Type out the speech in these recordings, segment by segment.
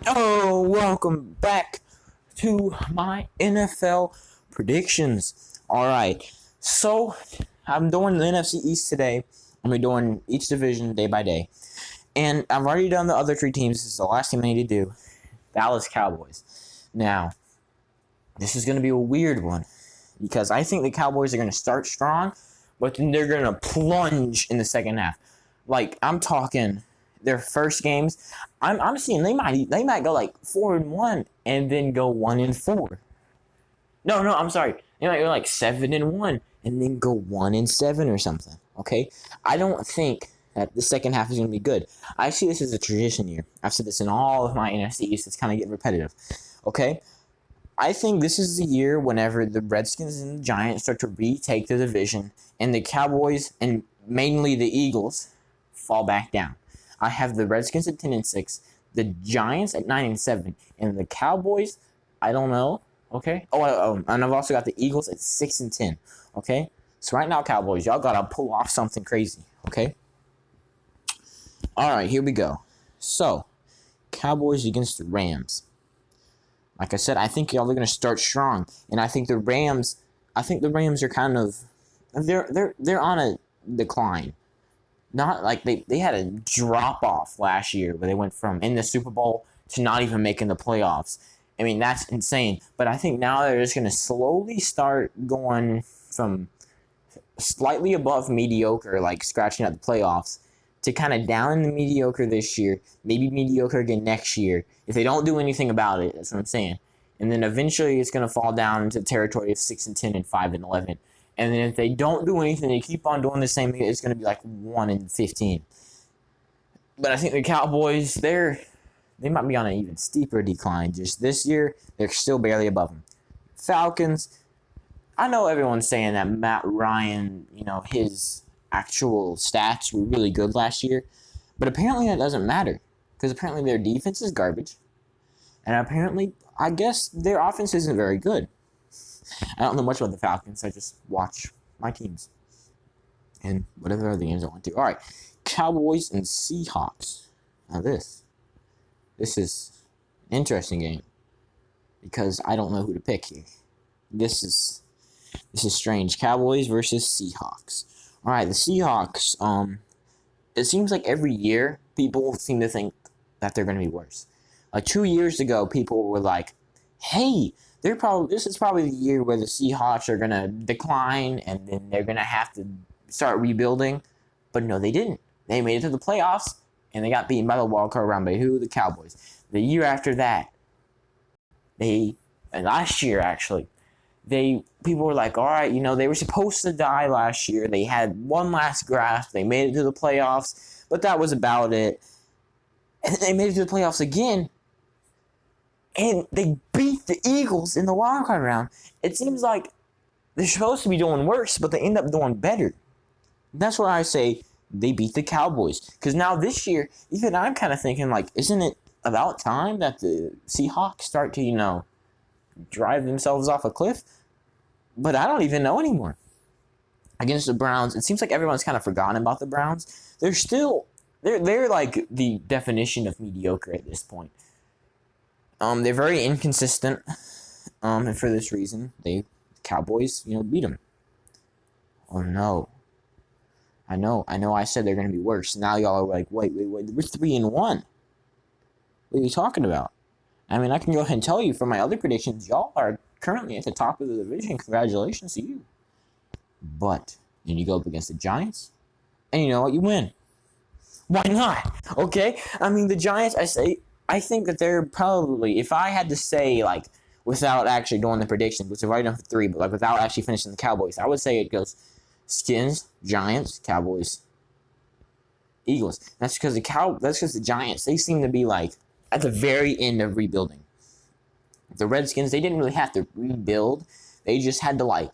Oh, welcome back to my NFL predictions. All right, so I'm doing the NFC East today. I'm doing each division day by day, and I've already done the other three teams. This is the last team I need to do: Dallas Cowboys. Now, this is going to be a weird one because I think the Cowboys are going to start strong, but then they're going to plunge in the second half. Like I'm talking their first games, I'm seeing they might go like 4-1 and then go 1-4. No, I'm sorry. They might go like 7-1 and then go 1-7 or something. Okay, I don't think that the second half is going to be good. I see this as a tradition year. I've said this in all of my NFC East. It's kind of getting repetitive. Okay, I think this is the year whenever the Redskins and the Giants start to retake the division, and the Cowboys and mainly the Eagles fall back down. I have the Redskins at 10-6, the Giants at 9-7, and the Cowboys, I don't know. Okay. And I've also got the Eagles at 6-10. Okay. So right now, Cowboys, y'all gotta pull off something crazy. Okay. All right, here we go. So, Cowboys against the Rams. Like I said, I think y'all are gonna start strong, and I think the Rams are kind of they're on a decline. Not like they had a drop off last year where they went from in the Super Bowl to not even making the playoffs. I mean, that's insane. But I think now they're just going to slowly start going from slightly above mediocre, like scratching at the playoffs, to kind of down in the mediocre this year, maybe mediocre again next year, if they don't do anything about it. That's what I'm saying. And then eventually it's going to fall down into the territory of 6-10 and 5-11. And then if they don't do anything, they keep on doing the same thing, it's going to be like 1-15. But I think the Cowboys, they might be on an even steeper decline. Just this year, they're still barely above them. Falcons, I know everyone's saying that Matt Ryan, his actual stats were really good last year. But apparently that doesn't matter. Because apparently their defense is garbage. And apparently, I guess their offense isn't very good. I don't know much about the Falcons. I just watch my teams and whatever other games I want to. All right, Cowboys and Seahawks. Now this is an interesting game because I don't know who to pick here. This is strange. Cowboys versus Seahawks. All right, the Seahawks. It seems like every year people seem to think that they're going to be worse. Like 2 years ago, people were like, "Hey, this is probably the year where the Seahawks are gonna decline and then they're gonna have to start rebuilding." But no, they didn't. They made it to the playoffs and they got beaten by the wildcard round by who? The Cowboys. The year after that, and last year actually, people were like, all right, they were supposed to die last year. They had one last grasp. They made it to the playoffs, but that was about it. And then they made it to the playoffs again. And they beat the Eagles in the wildcard round. It seems like they're supposed to be doing worse, but they end up doing better. That's why I say they beat the Cowboys. Because now this year, even I'm kind of thinking, like, isn't it about time that the Seahawks start to, drive themselves off a cliff? But I don't even know anymore. Against the Browns, it seems like everyone's kind of forgotten about the Browns. They're like the definition of mediocre at this point. They're very inconsistent, and for this reason, the Cowboys, beat them. Oh no! I know. I said they're going to be worse. Now y'all are like, wait, we're 3-1. What are you talking about? I mean, I can go ahead and tell you from my other predictions, y'all are currently at the top of the division. Congratulations to you. But then you go up against the Giants, and you know what? You win. Why not? Okay. I mean, the Giants. I think that they're probably, if I had to say, like, without actually doing the predictions, which I've already done for 3, but like without actually finishing the Cowboys, I would say it goes Skins, Giants, Cowboys, Eagles. That's because the Giants, they seem to be like at the very end of rebuilding. The Redskins, they didn't really have to rebuild. They just had to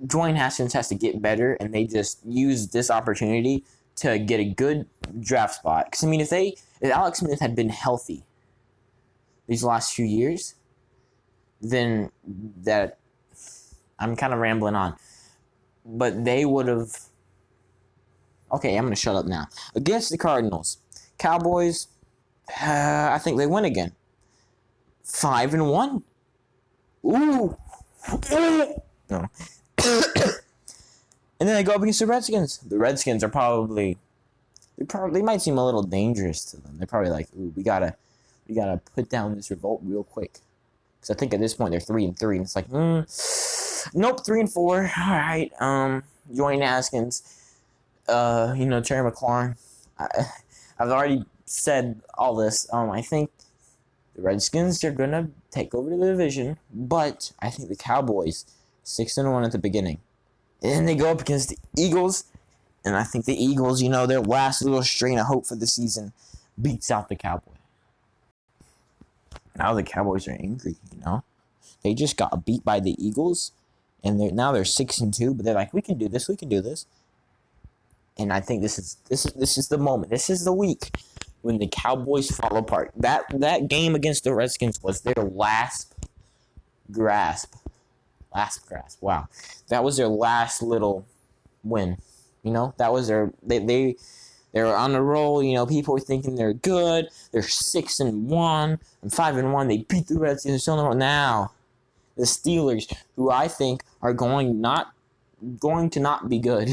Dwayne Haskins has to get better, and they just used this opportunity to get a good draft spot. Because, I mean, if Alex Smith had been healthy these last few years, then I'm kind of rambling on. But they would have... Okay, I'm going to shut up now. Against the Cardinals, Cowboys, I think they win again. 5-1. Ooh. No. And then they go up against the Redskins. The Redskins are probably they might seem a little dangerous to them. They're probably like, ooh, we gotta put down this revolt real quick. Because I think at this point they're 3-3, and it's like, nope, 3-4. All right, Joey Haskins, Terry McLaurin. I've already said all this. I think the Redskins are gonna take over the division, but I think the Cowboys 6-1 at the beginning, and then they go up against the Eagles, and I think the Eagles, their last little strain of hope for the season, beats out the Cowboys. Now the Cowboys are angry. They just got beat by the Eagles, and they're 6-2, but they're like, we can do this, and I think this is the moment. This is the week when the Cowboys fall apart. That game against the Redskins was their last grasp. Wow, that was their last little win. That was they were on the roll. People were thinking they're good. They're 6-1 and 5-1. They beat the Redskins. They're still on the roll. Now the Steelers, who I think are going to not be good,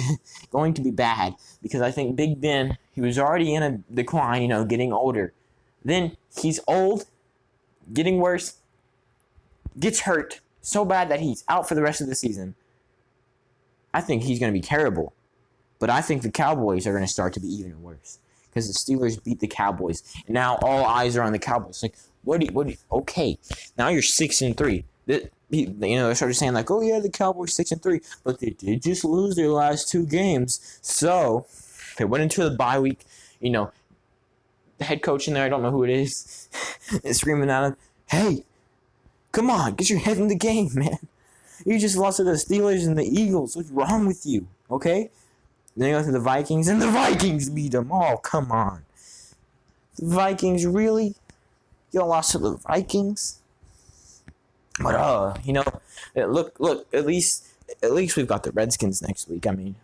going to be bad, because I think Big Ben, he was already in a decline, getting older. Then he's old, getting worse, gets hurt so bad that he's out for the rest of the season. I think he's going to be terrible. But I think the Cowboys are going to start to be even worse, because the Steelers beat the Cowboys, and now all eyes are on the Cowboys. Like, okay, now you're 6-3. They started saying like, oh yeah, the Cowboys 6-3, but they did just lose their last 2 games. So they went into the bye week. The head coach in there, I don't know who it is, is screaming at him, "Hey, come on, get your head in the game, man. You just lost to the Steelers and the Eagles. What's wrong with you? Okay." Then they go to the Vikings, and the Vikings beat them. Oh, come on. The Vikings, really? You lost to the Vikings? But, look, at least we've got the Redskins next week. I mean,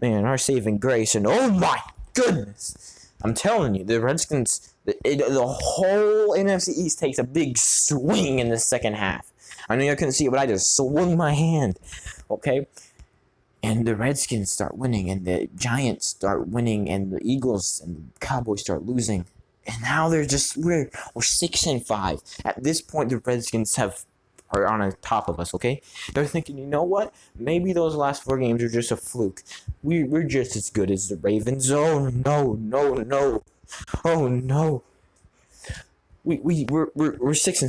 man, our saving grace. And, oh, my goodness. I'm telling you, the Redskins, the whole NFC East takes a big swing in the second half. I know you couldn't see it, but I just swung my hand. Okay? And the Redskins start winning, and the Giants start winning, and the Eagles and the Cowboys start losing. And now we're 6-5. At this point, the Redskins are on the top of us, okay? They're thinking, you know what? Maybe those last 4 games are just a fluke. We're just as good as the Ravens. Oh, no. Oh, no. We're 6-7.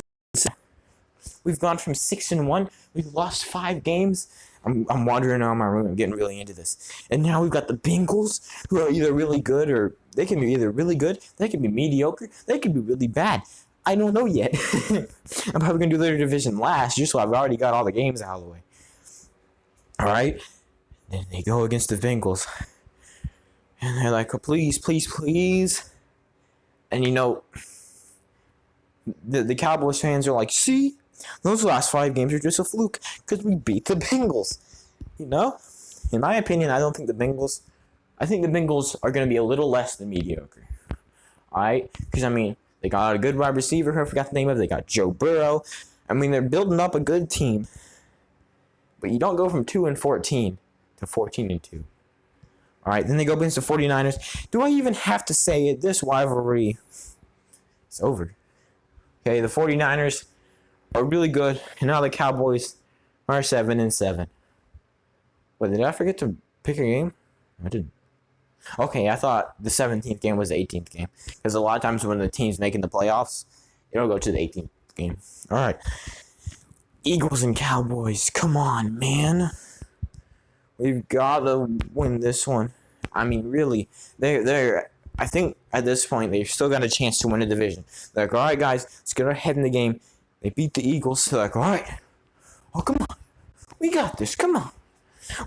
We've gone from 6-1. We've lost 5 games. I'm wandering around my room. I'm getting really into this. And now we've got the Bengals, who are either really good, or they can be either really good, they can be mediocre, they can be really bad. I don't know yet. I'm probably going to do their division last, just so I've already got all the games out of the way. All right? Then they go against the Bengals. And they're like, oh, please. And the Cowboys fans are like, see? Those last 5 games are just a fluke because we beat the Bengals. In my opinion, I think the Bengals are going to be a little less than mediocre. All right? Because, they got a good wide receiver. I forgot the name of it. They got Joe Burrow. They're building up a good team. But you don't go from 2-14 to 14-2. All right? Then they go against the 49ers. Do I even have to say it? This rivalry is over. Okay, the 49ers are really good, and now the Cowboys are 7-7. Wait, did I forget to pick a game? I didn't. Okay, I thought the 17th game was the 18th game, because a lot of times when the team's making the playoffs, it'll go to the 18th game. All right, Eagles and Cowboys. Come on, man. We've got to win this one. Really, they're. I think at this point they've still got a chance to win the division. They're like, all right, guys, let's get our head in the game. They beat the Eagles. They're like, all right. Oh, come on. We got this. Come on.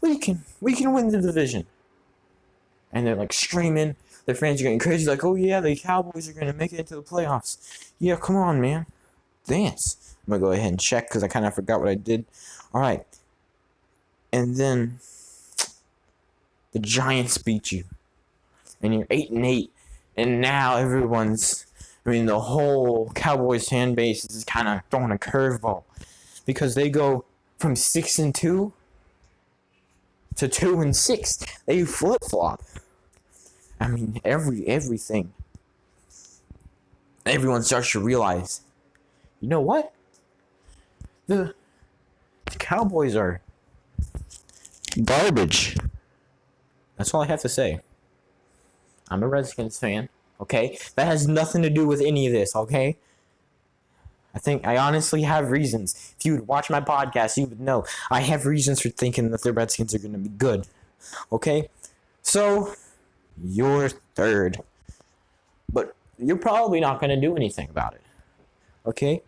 We can win the division. And they're like screaming. Their fans are getting crazy. Like, oh, yeah, the Cowboys are going to make it into the playoffs. Yeah, come on, man. Dance. I'm going to go ahead and check because I kind of forgot what I did. All right. And then the Giants beat you. And you're 8-8. And now the whole Cowboys fan base is kind of throwing a curveball because they go from 6-2 to 2-6. They flip flop. I mean, everything. Everyone starts to realize, you know what? The Cowboys are garbage. That's all I have to say. I'm a Redskins fan, okay? That has nothing to do with any of this, okay? I honestly have reasons. If you would watch my podcast, you would know. I have reasons for thinking that the Redskins are going to be good, okay? So, you're third. But you're probably not going to do anything about it, okay?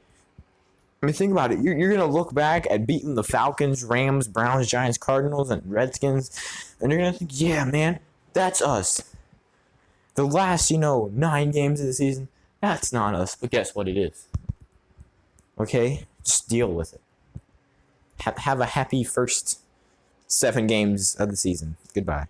I mean, think about it. You're going to look back at beating the Falcons, Rams, Browns, Giants, Cardinals, and Redskins, and you're going to think, yeah, man, that's us. The last, 9 games of the season, that's not us, but guess what it is? Okay? Just deal with it. Have a happy first 7 games of the season. Goodbye.